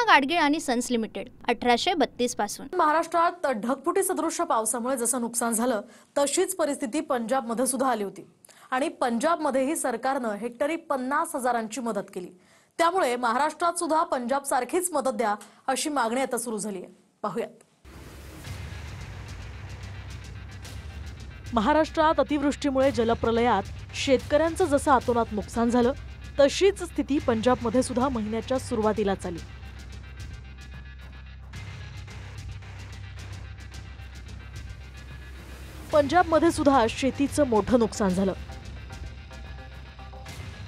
गाडगीळ आणि sons limited 1832 पासून। महाराष्ट्रात ढगफुटी सदृश पावसामुळे जसं नुकसान झालं तशीच परिस्थिती पंजाबमध्ये सुद्धा आली होती आणि पंजाबमध्येही सरकारनं हेक्टरी 50,000ची मदत केली। त्यामुळे महाराष्ट्रात सुद्धा पंजाब सारखीच मदत द्या अशी मागणी आता सुरू झाली आहे। पाहूयात। महाराष्ट्रात अतिवृष्टीमुळे जलप्रलयात शेतकऱ्यांचं जसं अतोनात नुकसान झालं तशीच स्थिती पंजाबमध्ये सुद्धा महिन्याच्या सुरुवातीलाच आली। पंजाबमध्ये सुद्धा शेतीचं मोठं नुकसान झालं।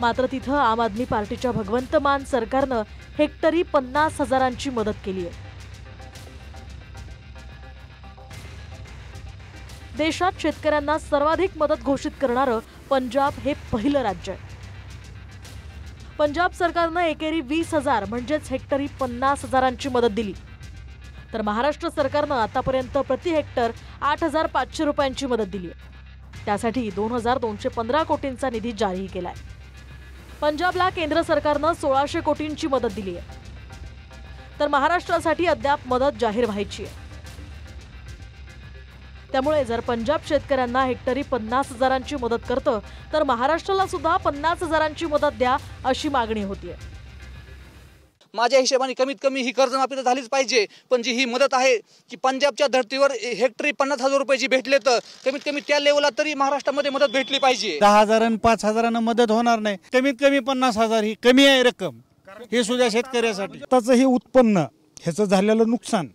मात्र तिथं आम आदमी पार्टीच्या भगवंत मान सरकारनं हेक्टरी 50,000ची मदत केली आहे। देशात शेतकऱ्यांना सर्वाधिक मदत घोषित करणारं पंजाब हे पहिलं राज्य आहे। पंजाब सरकारनं एकेरी 20,000 म्हणजेच हेक्टरी 50,000ची मदत दिली, तर महाराष्ट्र सरकारनं आतापर्यंत प्रति हेक्टर 8,500 रुपयांची मदत दिली आहे। त्यासाठी 2,215 कोटींचा निधी जारी केलाय। पंजाबला केंद्र सरकारनं 1,600 कोटींची मदत दिली आहे, तर महाराष्ट्रासाठी अद्याप मदत जाहीर व्हायची आहे। त्यामुळे जर पंजाब शेतकऱ्यांना हेक्टरी 50,000ची मदत करतं तर महाराष्ट्राला सुद्धा 50,000ची मदत द्या अशी मागणी होतीये। माझ्या हिशोबाने कमीत कमी ही कर्जमाफी तर झालीच पाहिजे, पण जी ही मदत आहे की पंजाबच्या धर्तीवर हेक्टरी 50,000 रुपयाची भेटले तर कमीत कमी त्या लेवलला तरी महाराष्ट्रामध्ये मदत भेटली पाहिजे। 10,000 आणि 5,000 मदत होणार नाही, कमीत कमी 50,000 ही कमी आहे रक्कम, हे सुद्धा शेतकऱ्यासाठी। त्याचं हे उत्पन्न ह्याचं झालेलं नुकसान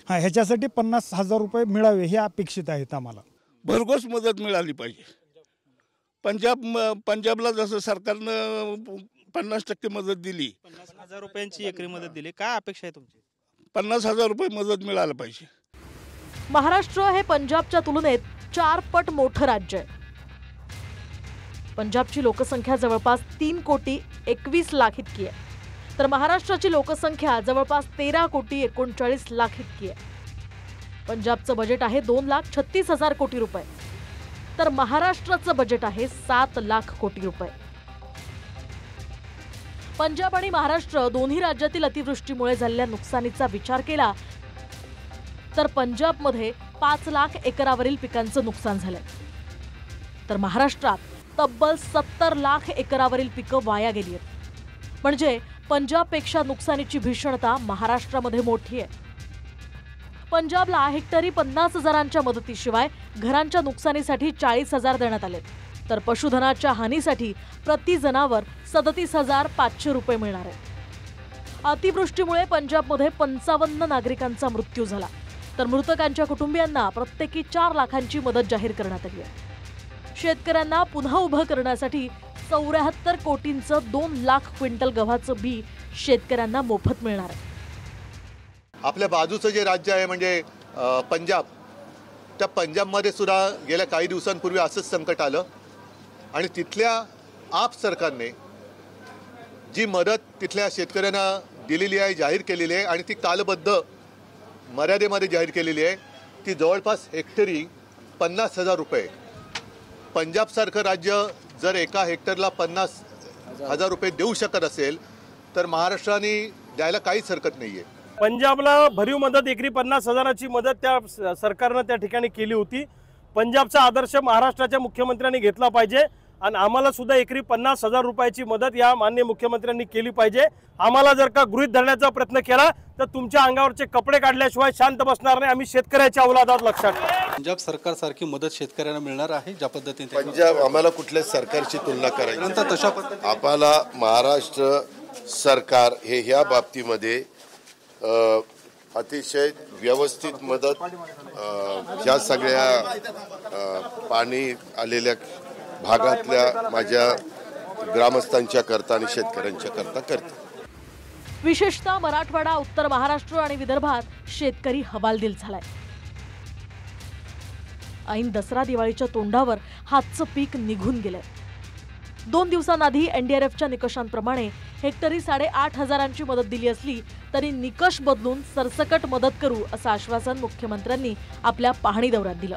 ह्याच्यासाठी 50,000 रुपये मिळावे हे अपेक्षित आहेत आम्हाला। भरघोस मदत मिळाली पाहिजे। पंजाबला जसं सरकारनं 50% मदत दिली, 50,000 रुपयांची एकरी मदत दिली, काय अपेक्षा आहे तुमची? 50,000 रुपये मदत मिळायला पाहिजे। महाराष्ट्र हे पंजाबच्या तुलनेत 4 पट मोठं राज्य आहे। पंजाबची लोकसंख्या जवळपास 3,21,00,000 इतकी आहे, तर महाराष्ट्राची लोकसंख्या जवळपास 13,39,00,000 इतकी आहे। पंजाबचं बजेट आहे 2,36,000 कोटी रुपये, तर महाराष्ट्राचं बजेट आहे 7,00,000 कोटी रुपये। पंजाब आणि महाराष्ट्र दोन्ही राज्यातील अतिवृष्टीमुळे झालेल्या नुकसानीचा विचार केला तर पंजाबमध्ये 5,00,000 एकरावरील पिकांचं नुकसान झालंय, तर महाराष्ट्रात तब्बल 70,00,000 एकरावरील पिकं वाया गेली आहेत। म्हणजे पंजाबपेक्षा नुकसानीची भीषणता महाराष्ट्रामध्ये मोठी आहे। पंजाबला हेक्टरी 50,000च्या मदतीशिवाय घरांच्या नुकसानीसाठी 40,000 देण्यात आले, तर पशुधनाच्या हानीसाठी प्रति जनावर 37,500 रुपये मिळणार आहेत। अतिवृष्टीमुळे पंजाबमध्ये 55 नागरिकांचा मृत्यू झाला, तर मृतकांच्या कुटुंबियांना प्रत्येकी 4 लाखांची मदत जाहीर करण्यात आली आहे। शेतकऱ्यांना पुन्हा उभं करण्यासाठी 74 कोटींचं 2,00,000 क्विंटल गव्हाचं बी शेतकऱ्यांना मोफत मिळणार आहे। आपल्या बाजूचं जे राज्य आहे म्हणजे पंजाब, त्या पंजाबमध्ये सुद्धा गेल्या काही दिवसांपूर्वी असंच संकट आलं आणि तिथल्या आप सरकारने जी मदत तिथल्या शेतकऱ्यांना दिलेली आहे, जाहीर केलेली आहे आणि ती कालबद्ध मर्यादेमध्ये जाहीर केलेली आहे, ती जवळपास हेक्टरी 50,000 रुपये। पंजाबसारखं राज्य जर एका हेक्टरला 50,000 रुपये देऊ शकत असेल तर महाराष्ट्राने द्यायला काहीच हरकत नाहीये। पंजाबला भरीव मदत एकरी 50,000ची मदत त्या सरकारनं त्या ठिकाणी केली होती। पंजाबचा आदर्श महाराष्ट्राच्या मुख्यमंत्र्यांनी घेतला पाहिजे आणि आम्हाला सुद्धा एकरी 50,000 रुपयाची मदत या माननीय मुख्यमंत्र्यांनी केली पाहिजे। आम्हाला जर का गृहीत धरण्याचा प्रयत्न केला तर तुमच्या अंगावरचे कपडे काढल्याशिवाय शांत बसणार नाही। आम्ही शेतकऱ्याच्या औलादात लक्षात पंजाब सरकार सारखी मदत शेतकऱ्यांना मिळणार आहे ज्या पद्धतीने पंजाब आम्हाला कुठल्या सरकारची तुलना करायची तशा पद्धतीने आपल्याला महाराष्ट्र सरकार हे ह्या बाबतीमध्ये अतिशय व्यवस्थित मदत ह्या सगळ्या पाणी आलेल्या भागातल्या माझ्या ग्रामस्थांच्या करता आणि शेतकऱ्यांच्या करता करते। विशेषतः मराठवाडा, उत्तर महाराष्ट्र आणि विदर्भात शेतकरी हवालदिल झालाय। ऐन दसरा दिवाळीच्या तोंडावर हातचं पीक निघून गेलंय। 2 दिवसांआधी एनडीआरएफच्या निकषांप्रमाणे हेक्टरी 8,500ची मदत दिली असली तरी निकष बदलून सरसकट मदत करू असं आश्वासन मुख्यमंत्र्यांनी आपल्या पाहणी दौऱ्यात दिलं।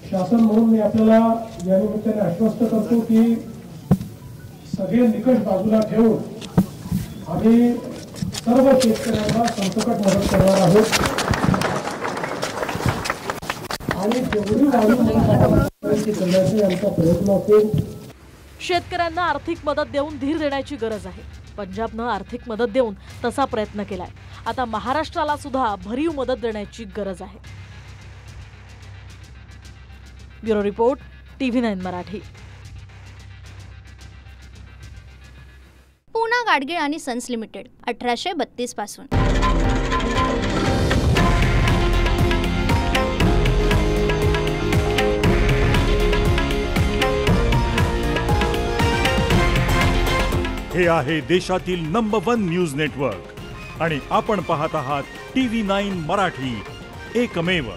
शासन म्हणून मी आपल्याला या निमित्ताने आश्वस्त करतो की सगळे निकष बाजूला ठेवून आम्ही सर्व शेतकऱ्यांना सरसकट मदत करणार आहोत आणि जेवढी वाढी करण्याचा आमचा प्रयत्न असेल. शेतकऱ्यांना आर्थिक मदत देऊन धीर देण्याची गरज आहे. पंजाबनं आर्थिक मदत देऊन तसा प्रयत्न केलाय. आता महाराष्ट्राला सुद्धा भरीव मदत देण्याची गरज आहे. Bureau report, TV9 Marathi. Poona Gadgil आणि सन्स लिमिटेड 1832 पासून. हे आहे देशातील नंबर 1 न्यूज नेटवर्क आणि आपण पाहत आहात TV9 मराठी, एकमेव.